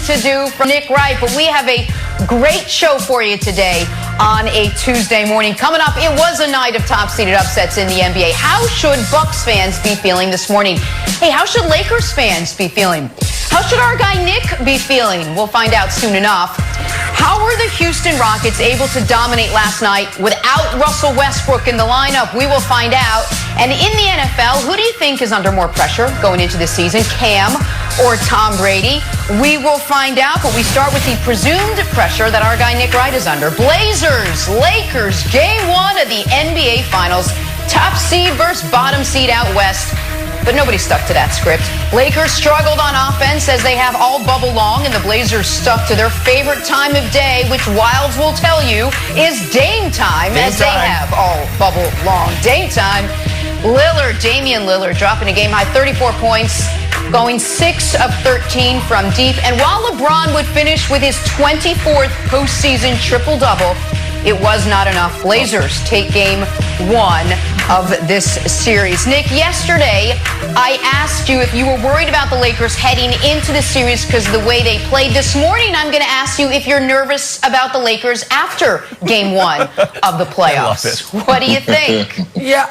to do from Nick Wright, but we have a great show for you today on a Tuesday morning. Coming up, it was a night of top-seeded upsets in the NBA. How should Bucks fans be feeling this morning? Hey, how should Lakers fans be feeling? How should our guy Nick be feeling? We'll find out soon enough. How were the Houston Rockets able to dominate last night without Russell Westbrook in the lineup? We will find out. And in the NFL, who do you think is under more pressure going into the season, Cam or Tom Brady? We will find out, but we start with the presumed pressure that our guy Nick Wright is under. Blazers, Lakers, Game 1 of the NBA Finals. Top seed versus bottom seed out west. But nobody stuck to that script. Lakers struggled on offense as they have all bubble long, and the Blazers stuck to their favorite time of day, which Wilds will tell you is Dame time, as they have all bubble long. Dame time. Damian Lillard dropping a game-high 34 points, going 6 of 13 from deep. And while LeBron would finish with his 24th postseason triple-double, it was not enough. Blazers take Game 1 of this series. Nick, yesterday I asked you if you were worried about the Lakers heading into the series because of the way they played. This morning I'm going to ask you if you're nervous about the Lakers after Game 1 of the playoffs. What do you think? Yeah,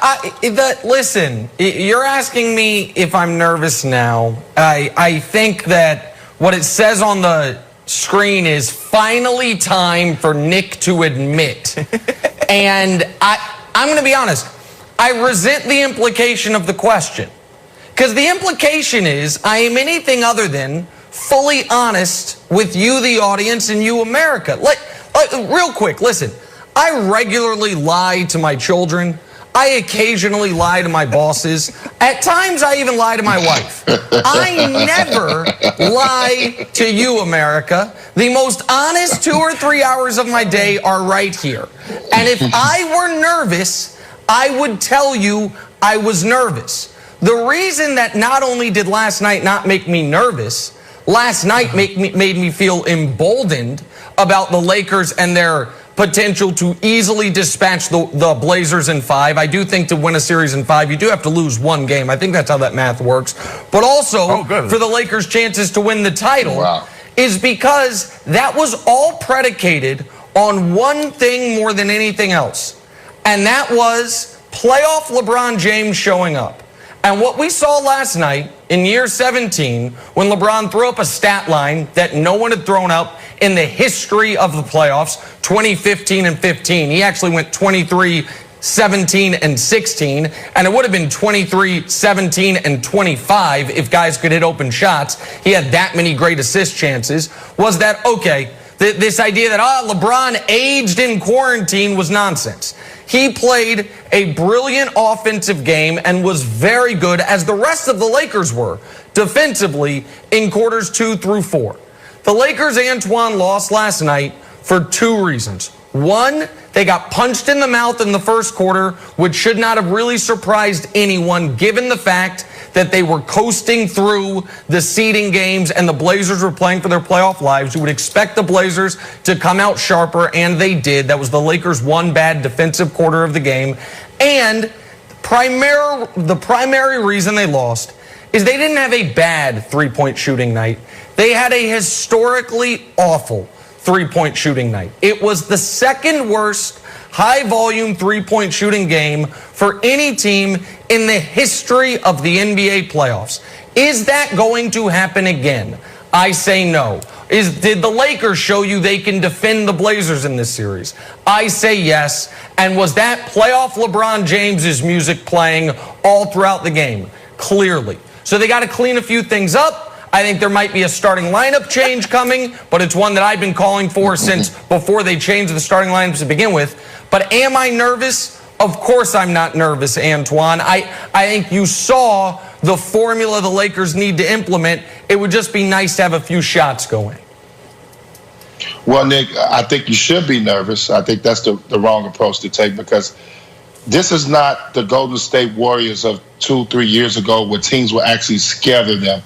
listen, you're asking me if I'm nervous now. I think that what it says on the screen is finally time for Nick to admit. And I'm going to be honest. I resent the implication of the question. Because the implication is I am anything other than fully honest with you, the audience, and you, America. Real quick, listen. I regularly lie to my children. I occasionally lie to my bosses. At times, I even lie to my wife. I never lie to you, America. The most honest 2 or 3 hours of my day are right here. And if I were nervous, I would tell you I was nervous. The reason that not only did last night not make me nervous, last night made me feel emboldened about the Lakers and their potential to easily dispatch the Blazers in 5. I do think to win a series in 5, you do have to lose one game. I think that's how that math works. But also, for the Lakers' chances to win the title is because that was all predicated on one thing more than anything else. And that was playoff LeBron James showing up. And what we saw last night in year 17, when LeBron threw up a stat line that no one had thrown up in the history of the playoffs, 2015 and 15. He actually went 23, 17, and 16. And it would have been 23, 17, and 25 if guys could hit open shots. He had that many great assist chances. Was that, okay, this idea that, LeBron aged in quarantine was nonsense. He played a brilliant offensive game and was very good, as the rest of the Lakers were, defensively in quarters 2 through 4. The Lakers, Antoine, lost last night for 2 reasons. One, they got punched in the mouth in the first quarter, which should not have really surprised anyone, given the fact that they were coasting through the seeding games and the Blazers were playing for their playoff lives. You would expect the Blazers to come out sharper, and they did. That was the Lakers' one bad defensive quarter of the game. And the primary reason they lost is they didn't have a bad three-point shooting night. They had a historically awful three-point shooting night. It was the second worst high-volume three-point shooting game for any team in the history of the NBA playoffs. Is that going to happen again? I say no. Did the Lakers show you they can defend the Blazers in this series? I say yes. And was that playoff LeBron James's music playing all throughout the game? Clearly. So they got to clean a few things up. I think there might be a starting lineup change coming, but it's one that I've been calling for since before they changed the starting lineups to begin with. But am I nervous? Of course I'm not nervous, Antoine. I think you saw the formula the Lakers need to implement. It would just be nice to have a few shots going. Well, Nick, I think you should be nervous. I think that's the wrong approach to take, because this is not the Golden State Warriors of 2-3 years ago where teams were actually scared of them.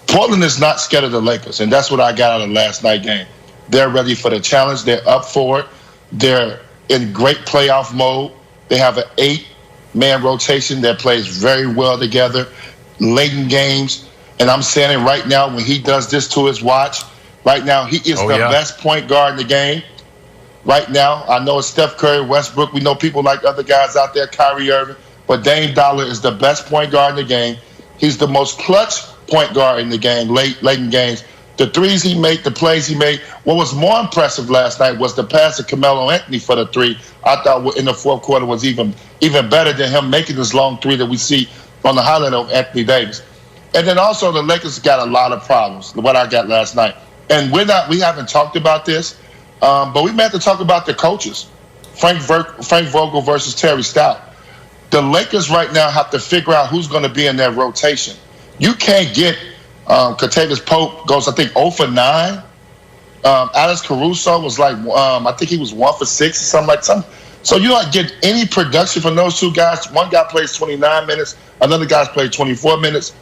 Portland is not scared of the Lakers, and that's what I got out of last night's game. They're ready for the challenge. They're up for it. They're in great playoff mode. They have an 8-man rotation that plays very well together, late in games. And I'm saying it right now, when he does this to his watch, right now, he is the best point guard in the game. Right now, I know it's Steph Curry, Westbrook. We know people like other guys out there, Kyrie Irving. But Dame Dollar is the best point guard in the game. He's the most clutch point guard in the game, late in games. The threes he made, the plays he made. What was more impressive last night was the pass to Carmelo Anthony for the three. I thought in the fourth quarter was even better than him making this long three that we see on the highlight of Anthony Davis. And then also the Lakers got a lot of problems, what I got last night. And we haven't talked about this, but we may have to talk about the coaches. Frank Vogel versus Terry Stout. The Lakers right now have to figure out who's going to be in their rotation. You can't get Kentavious Pope goes, I think, 0 for 9. Alex Caruso was like, I think he was 1 for 6 or something like that. So you don't get any production from those two guys. One guy plays 29 minutes. Another guy's played 24 minutes.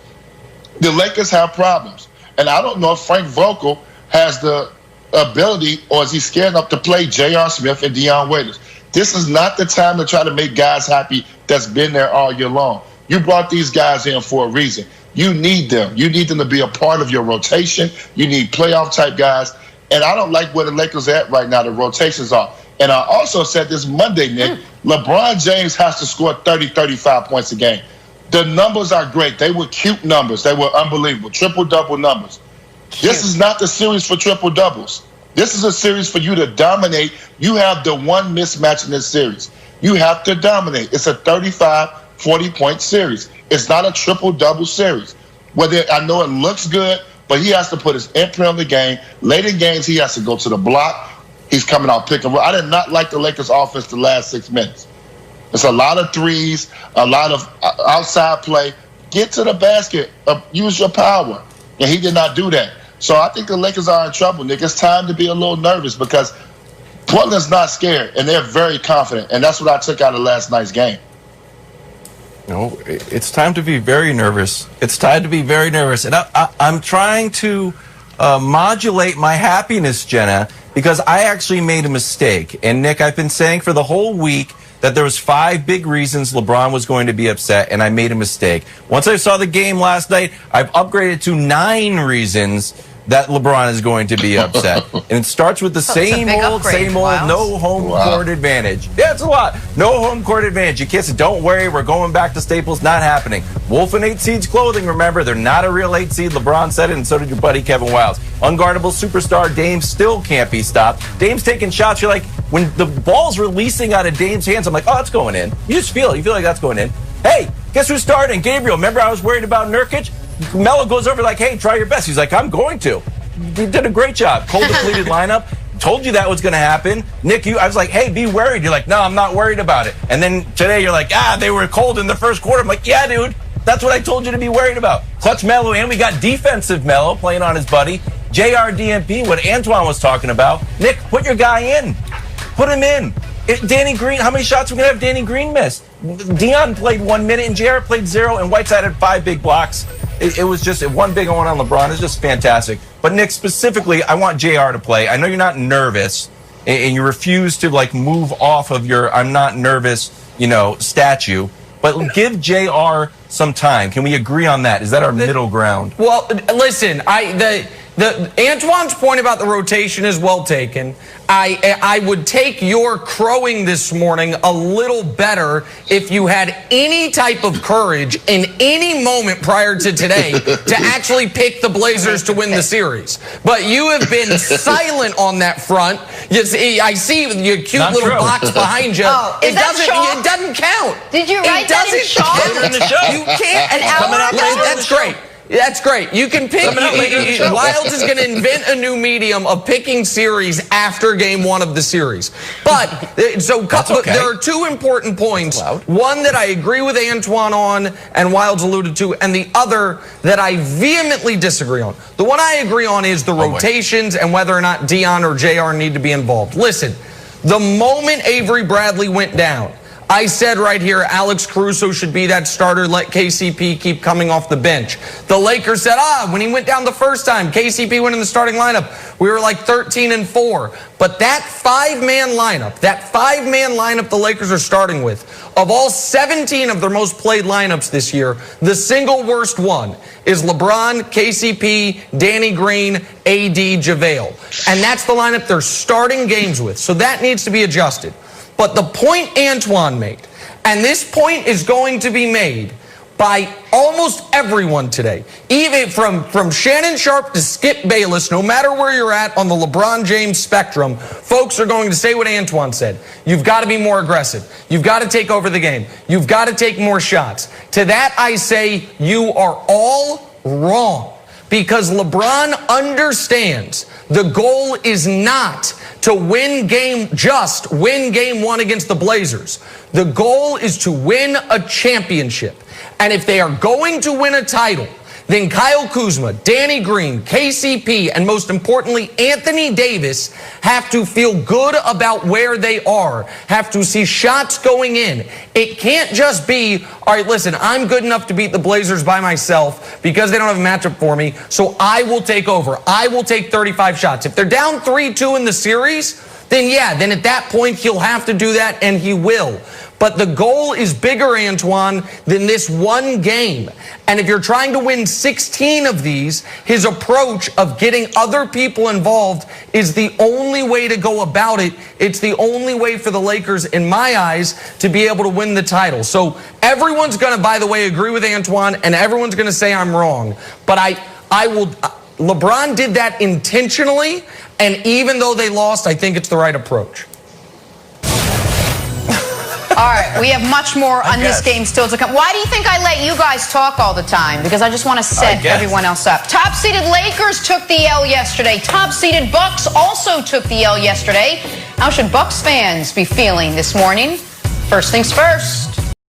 The Lakers have problems. And I don't know if Frank Vogel has the ability, or is he scared enough to play J.R. Smith and Dion Waiters. This is not the time to try to make guys happy that's been there all year long. You brought these guys in for a reason. You need them. You need them to be a part of your rotation. You need playoff-type guys. And I don't like where the Lakers are at right now. The rotations are. And I also said this Monday, Nick, LeBron James has to score 30, 35 points a game. The numbers are great. They were cute numbers. They were unbelievable. Triple-double numbers. This is not the series for triple-doubles. This is a series for you to dominate. You have the one mismatch in this series. You have to dominate. It's a 35, 40-point series. It's not a triple-double series. I know it looks good, but he has to put his imprint on the game. Late in games, he has to go to the block. He's coming out pick and roll. I did not like the Lakers' offense the last 6 minutes. It's a lot of threes, a lot of outside play. Get to the basket. Use your power. And he did not do that. So I think the Lakers are in trouble, Nick. It's time to be a little nervous because Portland's not scared, and they're very confident. And that's what I took out of last night's game. No, it's time to be very nervous. It's time to be very nervous. And I'm trying to modulate my happiness, Jenna, because I actually made a mistake. And, Nick, I've been saying for the whole week that there was 5 big reasons LeBron was going to be upset, and I made a mistake. Once I saw the game last night, I've upgraded to 9 reasons that LeBron is going to be upset. And it starts with the same old, no home court advantage. Yeah, it's a lot. No home court advantage. You can't say, don't worry, we're going back to Staples. Not happening. Wolf and 8 Seeds clothing, remember, they're not a real 8 seed. LeBron said it, and so did your buddy Kevin Wiles. Unguardable superstar Dame still can't be stopped. Dame's taking shots. You're like, when the ball's releasing out of Dame's hands, I'm like, oh, it's going in. You just feel it. You feel like that's going in. Hey, guess who's starting? Gabriel. Remember I was worried about Nurkic? Melo goes over like, hey, try your best. He's like, I'm going to. He did a great job. Cold depleted lineup. Told you that was going to happen. Nick, I was like, hey, be worried. You're like, no, I'm not worried about it. And then today you're like, they were cold in the first quarter. I'm like, yeah, dude. That's what I told you to be worried about. Clutch Melo, and we got defensive Melo playing on his buddy. JR DMP, what Antoine was talking about. Nick, put your guy in. Put him in. Danny Green, how many shots are we going to have Danny Green miss? Dion played 1 minute, and JR played 0, and Whiteside had 5 big blocks. It was just one big one on LeBron. It's just fantastic. But, Nick, specifically, I want JR to play. I know you're not nervous, and you refuse to, move off of your I'm not nervous, statue. But give JR some time. Can we agree on that? Is that our middle ground? Well, listen, Antoine's point about the rotation is well taken. I would take your crowing this morning a little better if you had any type of courage in any moment prior to today to actually pick the Blazers to win the series. But you have been silent on that front. I see your cute Not little true. box behind you. Is that chalk? It doesn't count. Did you write that in chalk? You can't. An hour ago? That's great. That's great. You can pick. Wild is going to invent a new medium of picking series after game 1 of the series. But there are 2 important points. One that I agree with Antoine on and Wild's alluded to, and the other that I vehemently disagree on. The one I agree on is the rotations and whether or not Dion or JR need to be involved. Listen, the moment Avery Bradley went down, I said right here, Alex Caruso should be that starter. Let KCP keep coming off the bench. The Lakers said, when he went down the first time, KCP went in the starting lineup. We were like 13-4. But that five-man lineup the Lakers are starting with, of all 17 of their most played lineups this year, the single worst one is LeBron, KCP, Danny Green, AD, JaVale. And that's the lineup they're starting games with. So that needs to be adjusted. But the point Antoine made, and this point is going to be made by almost everyone today, even from Shannon Sharpe to Skip Bayless, no matter where you're at on the LeBron James spectrum, folks are going to say what Antoine said. You've got to be more aggressive. You've got to take over the game. You've got to take more shots. To that I say you are all wrong, because LeBron understands the goal is not to win game one against the Blazers. The goal is to win a championship. And if they are going to win a title, then Kyle Kuzma, Danny Green, KCP, and most importantly, Anthony Davis have to feel good about where they are, have to see shots going in. It can't just be, all right, listen, I'm good enough to beat the Blazers by myself because they don't have a matchup for me, so I will take over. I will take 35 shots. If they're down 3-2 in the series, then at that point, he'll have to do that, and he will. But the goal is bigger, Antoine, than this one game. And if you're trying to win 16 of these, his approach of getting other people involved is the only way to go about it. It's the only way for the Lakers, in my eyes, to be able to win the title. So everyone's going to, by the way, agree with Antoine, and everyone's going to say I'm wrong. But I will... LeBron did that intentionally, and even though they lost, I think it's the right approach. All right, we have much more on this game still to come. Why do you think I let you guys talk all the time? Because I just want to set everyone else up. Top-seeded Lakers took the L yesterday. Top-seeded Bucks also took the L yesterday. How should Bucks fans be feeling this morning? First things first.